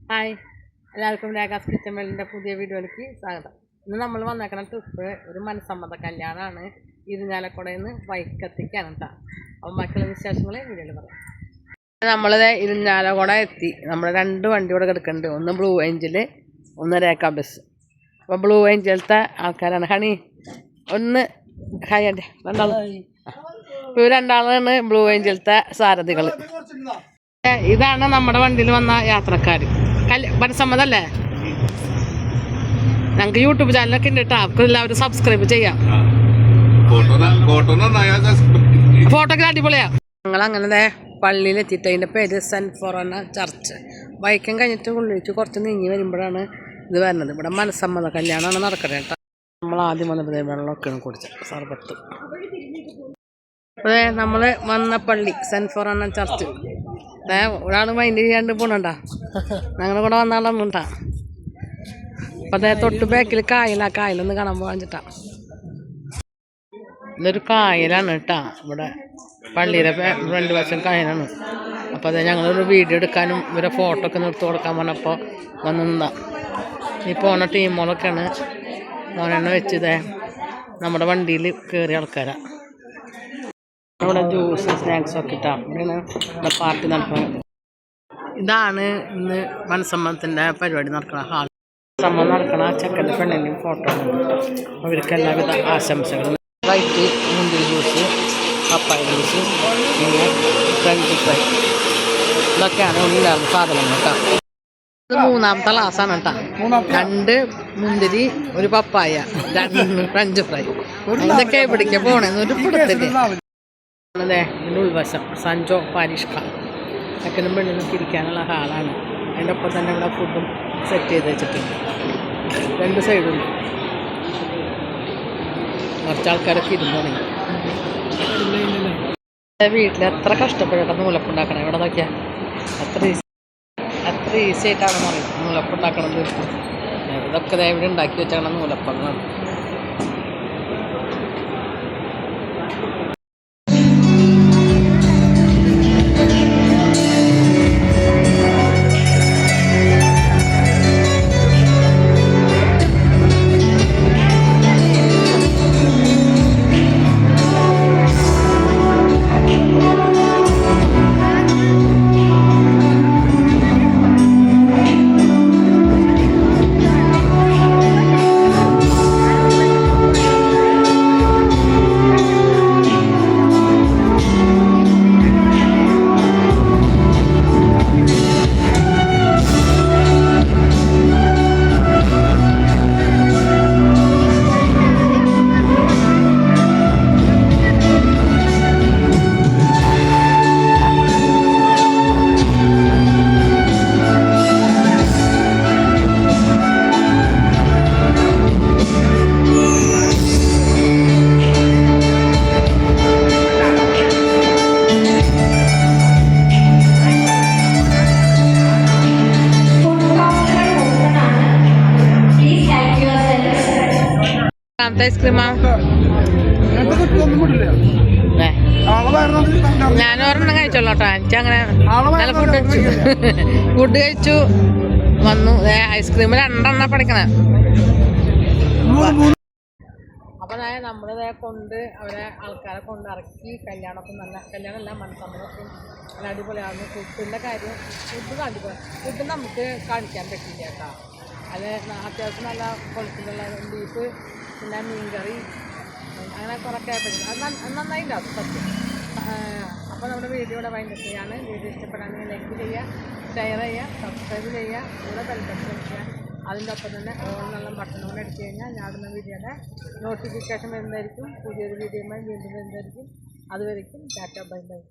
Hi, എല്ലാവർക്കും ragas kitchen വേൾഡിൻ്റെ പുതിയ വീഡിയോയിലേക്ക് സ്വാഗതം. ഇന്ന് നമ്മൾ വന്നേക്കണ ട്രിപ്പ് ഒരു മനസ്സമ്മത കല്യാണമാണ്. ഇരിഞ്ഞാലക്കുടയിൽ നിന്ന് വൈക്കത്തേക്കാണ് കേട്ടോ. അപ്പം ബാക്കിയുള്ള വിശേഷങ്ങൾ വീഡിയോയിൽ പറയാം. നമ്മളിത് ഇരിഞ്ഞാലക്കുട എത്തി. നമ്മൾ 2 വണ്ടി ഇവിടെ കിടക്കുന്നുണ്ട്. ഒന്ന് ബ്ലൂ ഏഞ്ചൽ, ഒന്ന് രേഖ ബസ്. അപ്പോൾ ബ്ലൂ ഏഞ്ചലത്തെ ആൾക്കാരാണ്. ഹണി ഒന്ന് ഹായ് ആൻറ്റി ഇപ്പോൾ രണ്ടാളാണ് ബ്ലൂ ഏഞ്ചലത്തെ സാരഥികൾ. ഇതാണ് നമ്മുടെ വണ്ടിയിൽ വന്ന യാത്രക്കാർ. മനസ്സമ്മതല്ലേ? ഞങ്ങൾക്ക് യൂട്യൂബ് ചാനലൊക്കെ ഉണ്ട് കേട്ടോ. അവർക്ക് എല്ലാവരും സബ്സ്ക്രൈബ് ചെയ്യാം. ഫോട്ടോഗ്രാഫി അടിപൊളിയാ. ഞങ്ങൾ അങ്ങനെ പള്ളിയിൽ എത്തിയിട്ട് അതിൻ്റെ പേര് സെൻറ്റ് ഫൊറോന ചർച്ച്. വൈക്കം കഴിഞ്ഞിട്ട് ഉള്ളിച്ച് കുറച്ച് നീങ്ങി വരുമ്പോഴാണ് ഇത് വരുന്നത്. ഇവിടെ മനസ്സമ്മത കല്യാണമാണ് നടക്കുന്നത് കേട്ടോ. നമ്മൾ ആദ്യം വന്നപ്പോൾ വെള്ളമൊക്കെയാണ് കുടിച്ചത്, സർബത്ത്. അതെ, നമ്മൾ വന്ന പള്ളി സെൻറ്റ് ഫൊറോന ചർച്ച്. ഒരാൾ മൈൻഡ് ചെയ്യാണ്ട് പോണണ്ട, ഞങ്ങളുടെ കൂടെ വന്നാളുണ്ടാ. അപ്പം അതേ തൊട്ട് ബാക്കിൽ കായലൊന്ന് കാണാൻ പോകാൻ ചിട്ടാ. ഇതൊരു കായലാണ് കേട്ടാ. ഇവിടെ പള്ളിയുടെ 2 വശം കായലാണ്. അപ്പോൾ അതെ ഞങ്ങളൊരു വീഡിയോ എടുക്കാനും ഇവരെ ഫോട്ടോ ഒക്കെ നിർത്തി കൊടുക്കാൻ പറഞ്ഞപ്പോൾ വന്നിരുന്നാ. ഈ പോണ ടീമുകളൊക്കെയാണ് മോനെണ്ണ വെച്ചതേ നമ്മുടെ വണ്ടിയിൽ കയറിയ ആൾക്കാരാണ്. ഇവിടെ ജ്യൂസ് സ്നാക്സൊക്കെ ഇട്ടാ. ഇവിടെയാണ് പാർട്ടി നടക്കുന്നത്. ഇതാണ് ഇന്ന് മനസ്സമ്മതത്തിൻ്റെ പരിപാടി നടക്കുന്ന ഹാൾ. സമ്മതം നടക്കണ ചെക്കൻ്റെ പെണ്ണിൻ്റെയും ഫോട്ടോ അവർക്ക് എല്ലാവിധ ആശംസകളും. വൈറ്റ് മുന്തിരി ജ്യൂസ്, പപ്പായ ജ്യൂസ്, പിന്നെ ഫ്രഞ്ച് ഫ്രൈ, ഇതൊക്കെയാണ് ഉണ്ടാകുന്ന സാധനങ്ങൾ കേട്ടോ. ഇത് 3ാമത്തെ ക്ലാസ്സാണ് കേട്ടോ. 2 മുന്തിരി, 1 പപ്പായ, 2 ഫ്രഞ്ച് ഫ്രൈ. ഇതൊക്കെ എവിടേക്കാണ് പോകണമെന്നൊരു പിടുത്തില്ലേ. അതെ, ഇതിൻ്റെ ഉൾവശം സഞ്ജോ പാരിഷ്ക ചെക്കനും പെണ്ണിനൊക്കെ ഇരിക്കാനുള്ള ഹാളാണ്. അതിൻ്റെ ഒപ്പം തന്നെ ഇവിടെ ഫുഡും സെറ്റ് ചെയ്ത് വെച്ചിട്ടുണ്ട്. 2 സൈഡുണ്ട്. കുറച്ച് ആൾക്കാരൊക്കെ ഇരുന്ന് തുടങ്ങി. വീട്ടിൽ എത്ര കഷ്ടപ്പെട്ടിട്ട് നൂലപ്പുണ്ടാക്കണം. ഇവിടെ നോക്കിയാൽ അത്ര ഈസി ആയിട്ടാണെന്ന് പറയും നൂലപ്പുണ്ടാക്കണത്. ഇതൊക്കെ ഇവിടെ ഉണ്ടാക്കി വെച്ചാണ് നൂലപ്പങ്ങളാണ്. ഐസ്ക്രീമാ ഞാൻ ഒരെണ്ണം കഴിച്ചോളൂ കേട്ടോ. എനിക്ക് അങ്ങനെ നല്ല ഫുഡ് കഴിച്ചു വന്നു. ഐസ്ക്രീം 2 പഠിക്കണേ. അപ്പം നമ്മളിതേ കൊണ്ട് അവരെ ആൾക്കാരെ കൊണ്ടിറക്കി കല്യാണമൊക്കെ കല്യാണമല്ല മനസ്സമ്മതമൊക്കെ നല്ല അടിപൊളിയാകുന്നു. ഫുഡിൻ്റെ കാര്യം ഫുഡ് കാണിക്കണം. ഫുഡ് നമുക്ക് കാണിക്കാൻ പറ്റില്ല കേട്ടോ. അത് അത്യാവശ്യം നല്ല ക്വാളിറ്റിയിലുള്ള ബീഫ്, പിന്നെ മീൻകറി, അങ്ങനെ കുറേ ആയപ്പോഴും അത് നന്നായിട്ടുണ്ടാവും സത്യം. അപ്പോൾ നമ്മുടെ വീഡിയോ ഇവിടെ വൈൻഡപ്പ് ചെയ്യാണ്. വീഡിയോ ഇഷ്ടപ്പെടാണെങ്കിൽ ലൈക്ക് ചെയ്യുക, ഷെയർ ചെയ്യുക, സബ്സ്ക്രൈബ് ചെയ്യുക, ഇവിടെ ബെൽ ബട്ടൺ അടിക്കുക. അതിൻ്റെ ഒപ്പം തന്നെ ഓൾ ബട്ടൺ കൂടെ അടിച്ചു കഴിഞ്ഞാൽ ഞാടുന്ന വീഡിയോയുടെ നോട്ടിഫിക്കേഷൻ വരുന്നതായിരിക്കും. പുതിയൊരു വീഡിയോയുമായി വീണ്ടും വരുന്നതായിരിക്കും. അതുവരെയും ടാറ്റ ബൈ ബൈ.